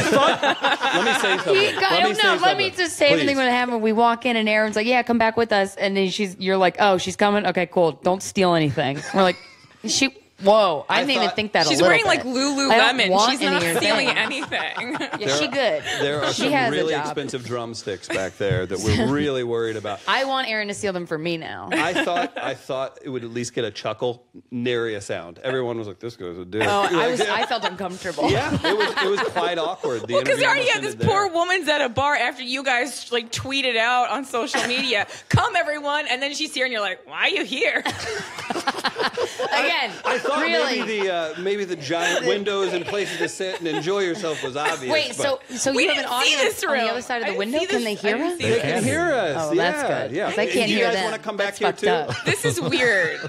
thought. Let me say something. Let me just say everything when it happened. We walk in and Aaron's like, "Yeah, come back with us," and then you're like, "Oh, she's coming. Okay, cool. Don't steal anything." We're like, "She." Whoa, I didn't even think that a little bit. She's wearing like Lululemon. She's not stealing anything. Yeah, she good. There are some really expensive drumsticks back there that we're really worried about. I want Aaron to steal them for me now. I thought it would at least get a chuckle, nary a sound. Everyone was like, "This guy's a dude." Oh, I felt uncomfortable. Yeah, it was quite awkward. Well, because already had this poor woman's at a bar after you guys like tweeted out on social media, "Come everyone," and then she's here and you're like, "Why are you here?" Again, I thought really? maybe the giant windows and places to sit and enjoy yourself was obvious. Wait, so you have an audience on the other side of the window? Can they hear us? They can hear us. Oh, that's good. Yeah. I can't hear them. You guys want to come back here too? This is weird.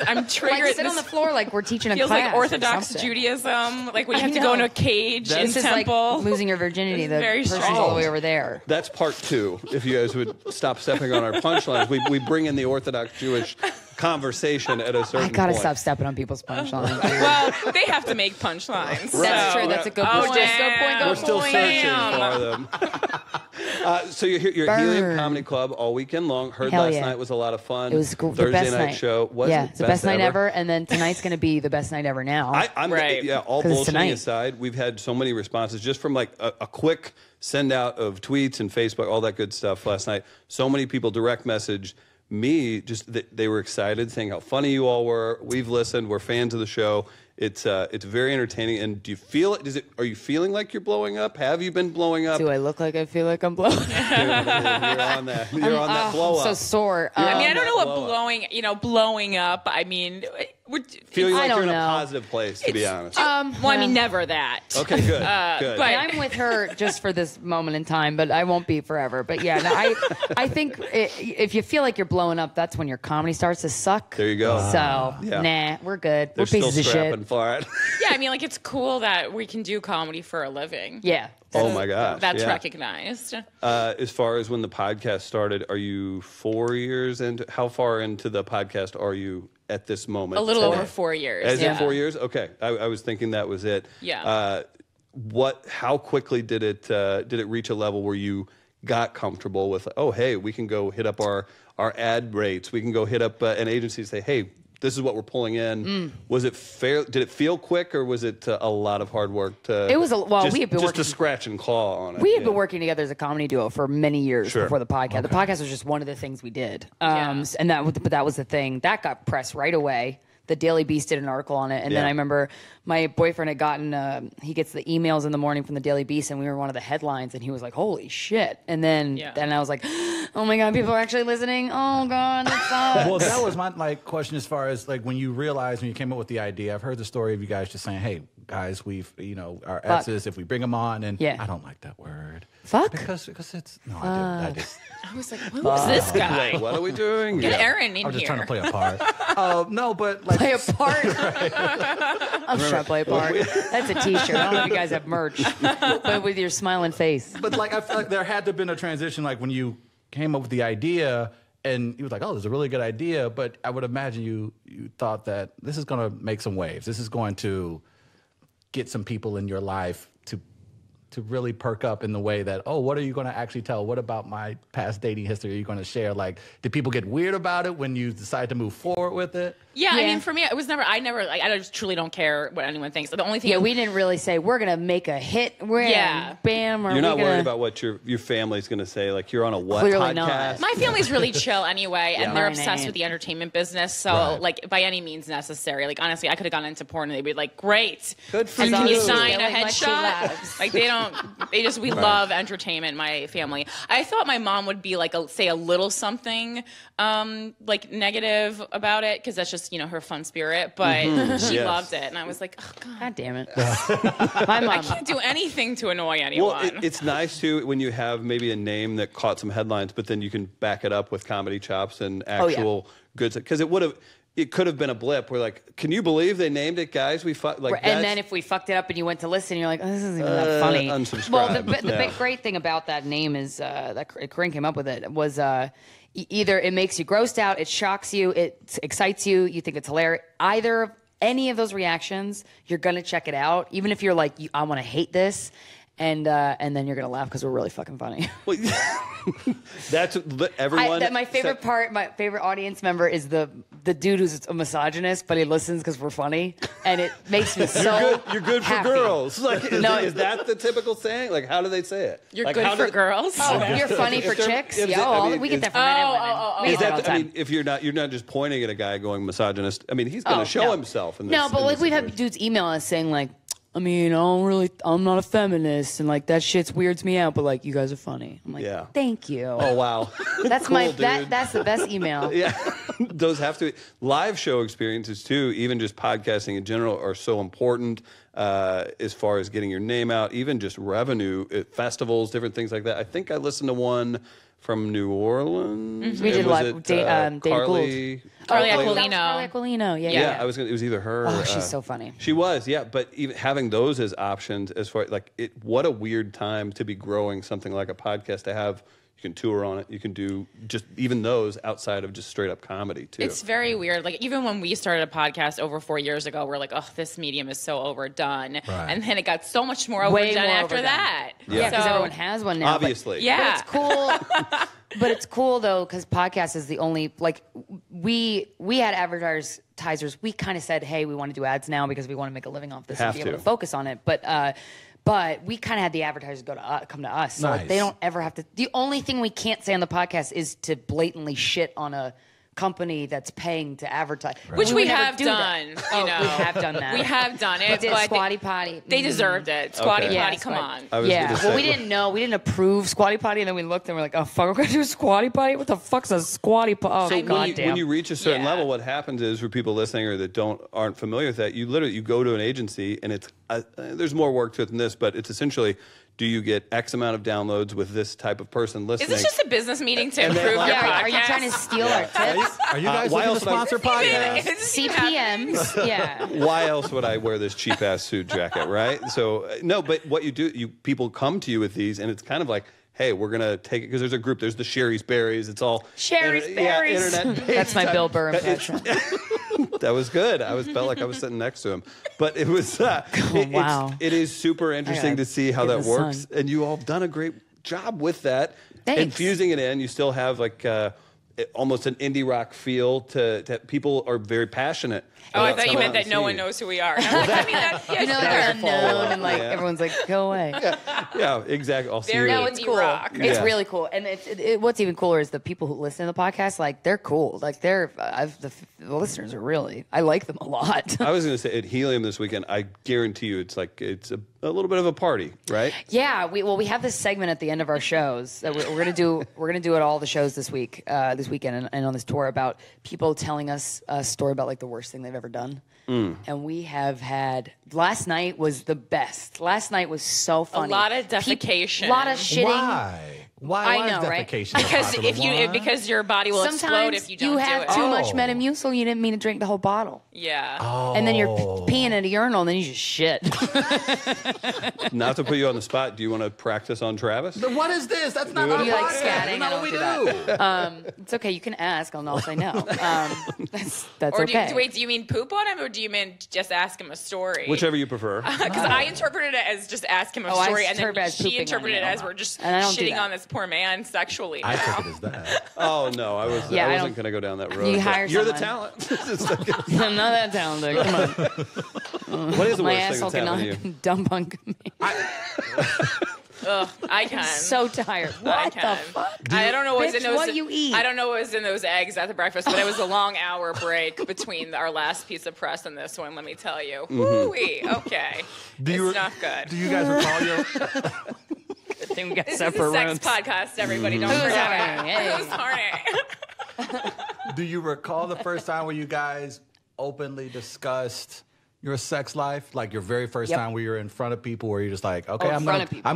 I'm triggered. Like, sit on the floor like we're teaching a feels class. Feels like Orthodox Judaism. Like when you have to go in a cage in this temple. Is like losing your virginity. The person's all the way over there. That's part 2. If you guys would stop stepping on our punchlines, we bring in the Orthodox Jewish conversation at a certain point. I gotta stop stepping on people's punchlines. Well, they have to make punchlines. Right. That's true. That's a good point. We're still searching for them. So you're here at Helium Comedy Club all weekend long. Heard last night was a lot of fun. It was the Thursday best night show. Was it it's the best night ever. And then tonight's going to be the best night ever now. I'm right. Yeah, all bullshitting aside, we've had so many responses just from like a quick send out of tweets and Facebook, all that good stuff last night. So many people direct messaged me, just they were excited, saying how funny you all were. We've listened. We're fans of the show. It's very entertaining. And do you feel it? Are you feeling like you're blowing up? Have you been blowing up? Do I look like I feel like I'm blowing up? You're on that. You're on that blow up. I'm so sore. I mean, I don't know what blowing up. I mean, feeling like you're in a positive place, to be honest. Well, I mean, never that. Okay, good. Good. But I'm with her just for this moment in time, but I won't be forever. But yeah, no, I think if you feel like you're blowing up, that's when your comedy starts to suck. There you go. So, nah, we're good. They're we're pieces of shit. For it. Yeah, I mean, like, it's cool that we can do comedy for a living. Yeah. Oh, my gosh. That's recognized. As far as when the podcast started, are you 4 years into? How far into the podcast are you at this moment? A little over 4 years. Is it 4 years? Okay. I was thinking that was it. Yeah. How quickly did it reach a level where you got comfortable with, oh, hey, we can go hit up our ad rates. We can go hit up an agency and say, hey, this is what we're pulling in. Was it fair? Did it feel quick, or was it a lot of hard work to? It was we had been just to scratch and claw on it. We had been working together as a comedy duo for many years before the podcast. Okay. The podcast was just one of the things we did, and that was the thing that got pressed right away. The Daily Beast did an article on it, and then I remember my boyfriend had gotten he gets the emails in the morning from the Daily Beast, and we were one of the headlines, and he was like, "Holy shit!" And then I was like, "Oh my god, people are actually listening! Oh god, that sucks." Well, that was my question as far as like when you realized when you came up with the idea. I've heard the story of you guys just saying, "Hey, guys, our exes, if we bring them on," and I don't like that word. Fuck? Because it's no, I did. I was like, who's this guy? What are we doing? Get Aaron in here. I'm just trying to play a part. No, but like play a part. I'm just trying to play a part. That's a T-shirt. I don't know if you guys have merch, but with your smiling face. But like I feel like there had to have been a transition, like when you came up with the idea. And you was like, oh, this is a really good idea. But I would imagine you thought that this is going to make some waves. This is going to get some people in your life to really perk up in the way that, oh, what are you going to actually tell? What about my past dating history are you going to share? Like, did people get weird about it when you decide to move forward with it? Yeah, I mean, for me, it was never, I just truly don't care what anyone thinks. The only thing... Yeah, we didn't really say, we're going to make a hit. Bam. Or you're not worried about what your family's going to say. Like, you're on a what Clearly podcast? Not. My family's really chill anyway, and they're obsessed with the entertainment business. So, like, by any means necessary. Like, honestly, I could have gone into porn, and they'd be like, great. Good for you. Can you sign a headshot? Like, we love entertainment, my family. I thought my mom would be like, say a little something, like negative about it, because that's just, her fun spirit, but she loved it. And I was like, oh, God damn it. My mom. I can't do anything to annoy anyone. Well, it's nice, too, when you have maybe a name that caught some headlines, but then you can back it up with comedy chops and actual good stuff. Because it could have been a blip. We're like, can you believe they named it Guys We Fked? Like, and then if we fucked it up and you went to listen, you're like, oh, this isn't even that funny. Unsubscribe. Well, the great thing about that name is that Corinne came up with it was either it makes you grossed out, it shocks you, it excites you, you think it's hilarious. Either any of those reactions, you're going to check it out. Even if you're like, I want to hate this. And then you're gonna laugh because we're really fucking funny. Well, that's everyone. My favorite part, my favorite audience member is the dude who's a misogynist, but he listens because we're funny, and it makes me so. You're good for happy. girls. Like, is that the typical saying? Like, how do they say it? You're like, good for girls. Oh, you're funny for chicks. We get that from men and women. We get that all the time. I mean, if you're not just pointing at a guy going misogynist. I mean, he's going to show himself. In this, no, but like we've had dudes email us saying like, I mean, I'm not a feminist, and like that shit's weirds me out, but like you guys are funny. I'm like, thank you. Oh wow, that's cool, that's the best email. Yeah, those have to be live show experiences too. Even just podcasting in general are so important as far as getting your name out. Even just revenue at festivals, different things like that. I think I listened to one from New Orleans. We did live. Carly Aquilino. Aquilino. Yeah. It was either her. Oh, she's so funny. She was, yeah. But even having those as options, as far like what a weird time to be growing something like a podcast to have. You can tour on it. You can do just even those outside of just straight up comedy too. It's very weird. Like even when we started a podcast over 4 years ago, we're like, oh, this medium is so overdone. Right. And then it got so much more overdone after that. Yeah, because everyone has one now. Obviously. But it's cool. But it's cool though because podcast is the only like we had advertisers. We kind of said, hey, we want to do ads now because we want to make a living off this and be able to focus on it. But we kind of had the advertisers come to us. So like, they don't ever have to. The only thing we can't say on the podcast is to blatantly shit on a company that's paying to advertise. Right. Which we have done. We have done that. We have done it. But Squatty Potty. They deserved it. Squatty Potty, come on. Well, we didn't know. We didn't approve Squatty Potty, and then we looked and we're like, oh, fuck, we're going to do Squatty Potty? What the fuck's a Squatty Potty? Oh, goddamn. When you reach a certain level, what happens is for people listening or that aren't familiar with that, you go to an agency, and it's there's more work to it than this, but it's essentially, do you get X amount of downloads with this type of person listening? Is this just a business meeting to improve your podcast? Are you trying to steal our tips? Are you guys looking to sponsor podcasts? CPMs, yeah. Why else would I wear this cheap ass suit jacket, right? So no, but what you do, people come to you with these, and it's kind of like, hey, we're gonna take it because there's a group. There's the Sherry's Berries. It's all Sherry's Berries. Internet. That's my Bill Burr impression. That was good. Felt like I was sitting next to him. But it was. Wow. It is super interesting to see how that works, and you all have done a great job with that. Thanks. Infusing it in, you still have like almost an indie rock feel to people are very passionate. Oh, I thought you meant that no one knows who we are. They're unknown, and like everyone's like, go away. Yeah, exactly. I'll see you. No, it's cool. Rock. It's really cool, and what's even cooler is the people who listen to the podcast. Like they're cool. Like the listeners are really. I like them a lot. I was going to say at Helium this weekend. I guarantee you, it's a little bit of a party, right? Yeah. We have this segment at the end of our shows that we're gonna do. We're gonna do at all the shows this weekend, and on this tour about people telling us a story about like the worst thing they've ever done. And we have had. Last night was the best. Last night was so funny. A lot of defecation. A lot of shitting. Why I know, is right? defecation Because your body will explode if you don't do it. Sometimes you have too much Metamucil. You didn't mean to drink the whole bottle. Yeah. And then you're peeing at a urinal, and then you just shit. Not to put you on the spot, do you want to practice on Travis? But what is this? That's not our You like podcast. scatting? That's not I what we don't do. It's okay. You can ask. I'll say no. That's Or okay. do you mean poop on him, or do you mean just ask him a story? Whichever you prefer. Because I interpreted it as just ask him a story, and then she interpreted it as we're just shitting on this poor man sexually. I took it as that. Oh no, I wasn't going to go down that road. You're the talent. I'm not that talented. Come on. What is the My worst thing asshole that's happened to you? cannot dump on me. Ugh, I can. So tired. What the fuck? I don't know what's in those. What you eat? I don't know what was in those eggs at the breakfast, but it was a long hour break between our last piece of press and this one. Let me tell you. Woo-wee. Okay. It's not good. Do you guys recall your? Good thing we got This separate is a sex rooms. podcast. Everybody, don't Who's forget. horny? Hey. Who's horny? Do you recall the first time where you guys openly discussed your sex life? Like your very first time where you're in front of people, where you're just like, okay, I'm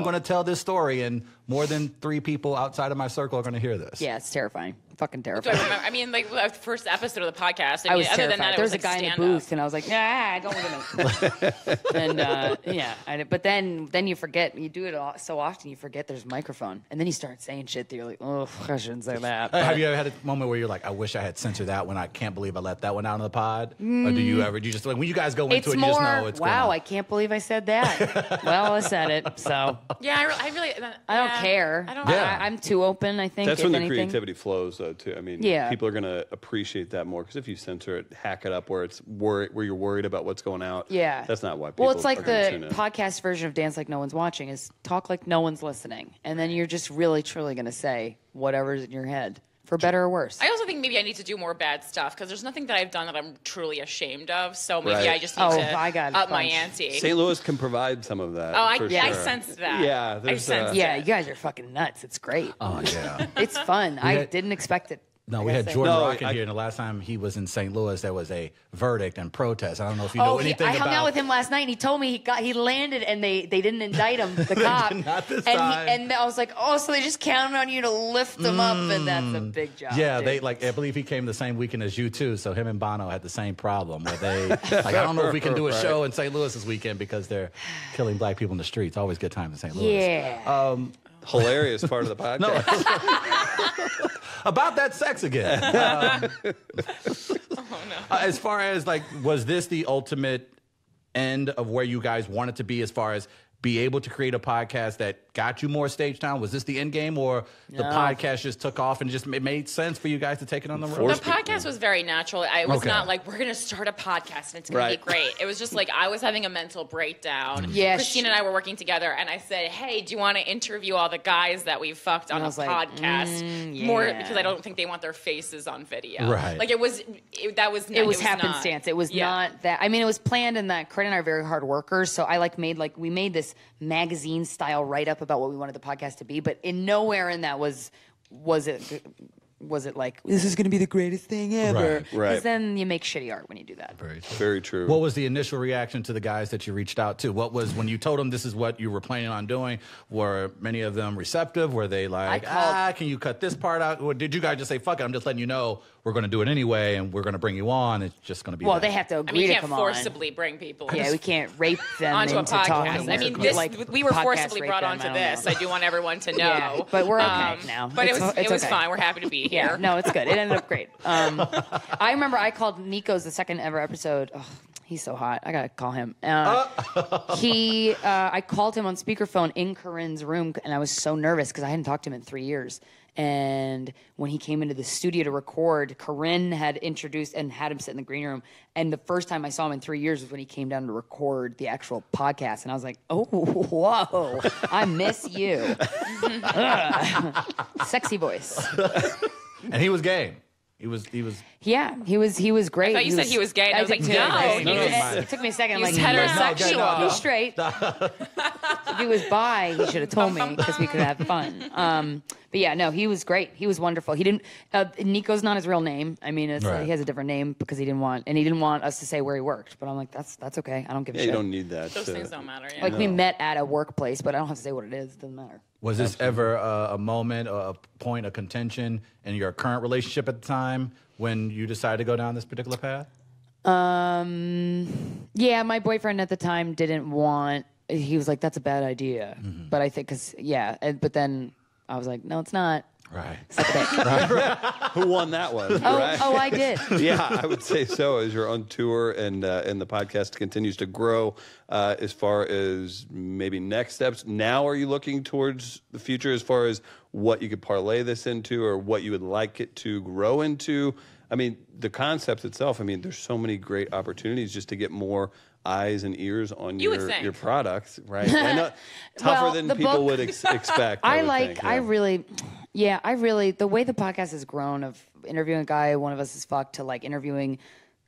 going to tell this story, and more than 3 people outside of my circle are going to hear this. Yeah, it's terrifying. Fucking Do I terrifying. remember? I mean, like the first episode of the podcast. I was other terrified. than that, There it was a like guy in the stand-up. booth, and I was like, "Nah, don't look at me." And but then you forget. You do it so often, you forget there's a microphone, and then you start saying shit that you're like, "Oh, I shouldn't say that." Have you ever had a moment where you're like, I wish I had censored that one. I can't believe I let that one out on the pod? Or do you ever? Do you just like when you guys go into It's it, you more, just know it's wow, gonna... I can't believe I said that. Well, I said it, so Yeah, I really. I don't care. I don't. Yeah. I'm too open, I think. That's if when the anything. creativity flows, though. Too. I mean, Yeah. people are going to appreciate that more because if you censor it, hack it up where where you're worried about what's going out. Yeah. That's not why people. Well, it's like are gonna tune the in. podcast version of Dance Like No One's Watching is talk like no one's listening. And then you're just really, truly going to say whatever's in your head, for better or worse. I also think maybe I need to do more bad stuff because there's nothing that I've done that I'm truly ashamed of. So maybe Right. I just need I to got a up my bunch. ante. St. Louis can provide some of that. Oh, I for I sure. sensed that. Yeah, I there's, sensed Yeah, it. you guys are fucking nuts. It's great. Oh, yeah. It's fun. I had- didn't expect it. No, I we gotta had say. Jordan No, Rock in here, and the last time he was in St. Louis, there was a verdict and protest. I don't know if you know anything I about... hung out with him last night, and he told me he landed, and they didn't indict him, the cop. Not this and time. and I was like, oh, so they just counted on you to lift them up, and that's a big job. Yeah, dude. they I believe he came the same weekend as you too. So him and Bono had the same problem where they like, I don't know if we can do a show in St. Louis this weekend because they're killing black people in the streets. Always good time in St. Louis. Yeah. Hilarious part of the podcast. About that sex again. As far as like, was this the ultimate end of where you guys wanted to be as far as be able to create a podcast that got you more stage time? Was this the end game, or the podcast just took off and it made sense for you guys to take it on the road? The podcast was very natural. I was Okay. not like, we're going to start a podcast and it's going to be great. It was just like, I was having a mental breakdown. Yeah, Krystyna and I were working together, and I said, hey, do you want to interview all the guys that we fucked on I a was like, podcast? More yeah. because I don't think they want their faces on video. Right. Like, it was happenstance. It was not that. I mean, it was planned in that Corinne and I are very hard workers. So I we made this magazine style write up about what we wanted the podcast to be, but in nowhere in that was it like, this is going to be the greatest thing ever? Right. Because then you make shitty art when you do that. Very true. What was the initial reaction to the guys that you reached out to? What was, when you told them this is what you were planning on doing, were many of them receptive? Were they like, can you cut this part out? Or did you guys just say, fuck it, I'm just letting you know we're going to do it anyway and we're going to bring you on? It's just going to be Well, that. they have to I agree mean, you to can't come forcibly bring people on. Yeah, we can't rape them onto a into podcast. talking. I mean, like, we were podcast forcibly rape brought them, onto I don't this. know. I do want everyone to know. Yeah, but we're okay now. But it was It's okay. fine. We're happy to be here. Yeah, no, it's good. It ended up great. I remember I called Nichols the second ever episode. Oh, he's so hot. I gotta call him. I called him on speakerphone in Corinne's room, and I was so nervous because I hadn't talked to him in 3 years. And when he came into the studio to record, Corinne had introduced and had him sit in the green room. And the first time I saw him in 3 years was when he came down to record the actual podcast. And I was like, oh, whoa, I miss you. Sexy voice. And he was game. He was. Yeah, he was great. I thought you said he was gay, and I was like, did too. no. It took me a second. I'm like, He's heterosexual. No, he's straight. If he was bi, he should have told me because we could have fun. But yeah, no, he was great. He was wonderful. He didn't. Nico's not his real name. I mean, he has a different name because he didn't want us to say where he worked. But I'm like, that's okay. I don't give a shit. You don't need that. Those things don't matter. Yeah. Like we met at a workplace, but I don't have to say what it is. It doesn't matter. Was this ever a moment, a point of contention in your current relationship at the time when you decided to go down this particular path? Yeah, my boyfriend at the time didn't want. He was like, "That's a bad idea." Mm-hmm. But I think but then I was like, "No, it's not." Right. Who won that one? Oh, I did. Yeah, I would say so. As you're on tour and the podcast continues to grow, as far as maybe next steps. Now, are you looking towards the future as far as what you could parlay this into, or what you would like it to grow into? I mean, the concept itself. I mean, there's so many great opportunities just to get more eyes and ears on your product, right? I know, tougher than people would expect. I really, the way the podcast has grown of interviewing a guy, one of us is fucked, to like interviewing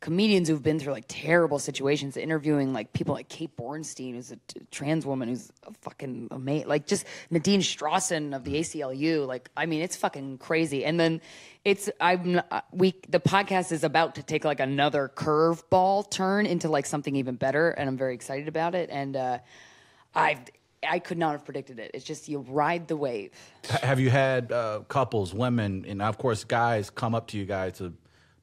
comedians who've been through like terrible situations, interviewing like people like Kate Bornstein, who's a trans woman who's a fucking amazing, like just Nadine Strawson of the ACLU. Like, I mean, it's fucking crazy. And then the podcast is about to take like another curveball turn into like something even better. And I'm very excited about it. And, I could not have predicted it. It's just you ride the wave. Have you had couples, women, and of course guys come up to you guys to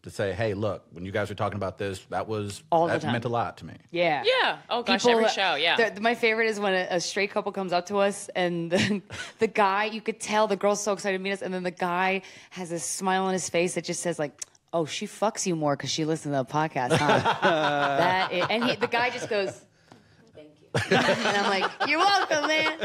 say, hey, look, when you guys were talking about this, that meant a lot to me. Yeah. Yeah. Oh, gosh, every show, yeah. My favorite is when a straight couple comes up to us, and the guy, you could tell the girl's so excited to meet us, and then the guy has a smile on his face that just says, like, oh, she fucks you more because she listens to the podcast, huh? The guy just goes... and I'm like, you're welcome, man.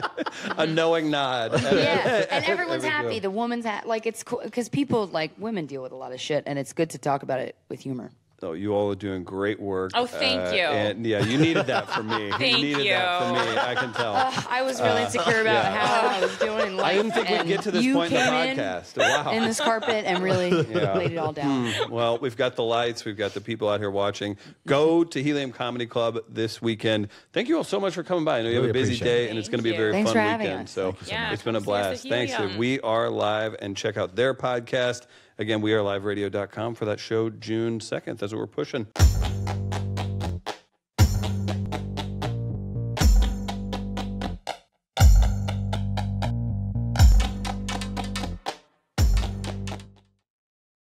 A knowing nod. Yeah, and everyone's happy. The woman's like, it's cool because people, like, women deal with a lot of shit, and it's good to talk about it with humor. So you all are doing great work. Oh, thank you. And yeah, you needed that from me. Thank you needed that from me. I can tell. I was really insecure about how I was doing in life. I didn't think we'd get to this point in the podcast. Wow. In this carpet and really laid it all down. Well, we've got the lights. We've got the people out here watching. Go to Helium Comedy Club this weekend. Thank you all so much for coming by. I know you have a busy day, and it's going to be a very Thanks fun for having weekend. us. So it's been a blast. Thanks. Helium. We Are Live, and check out their podcast. Again, weareliveradio.com for that show June 2nd. That's what we're pushing.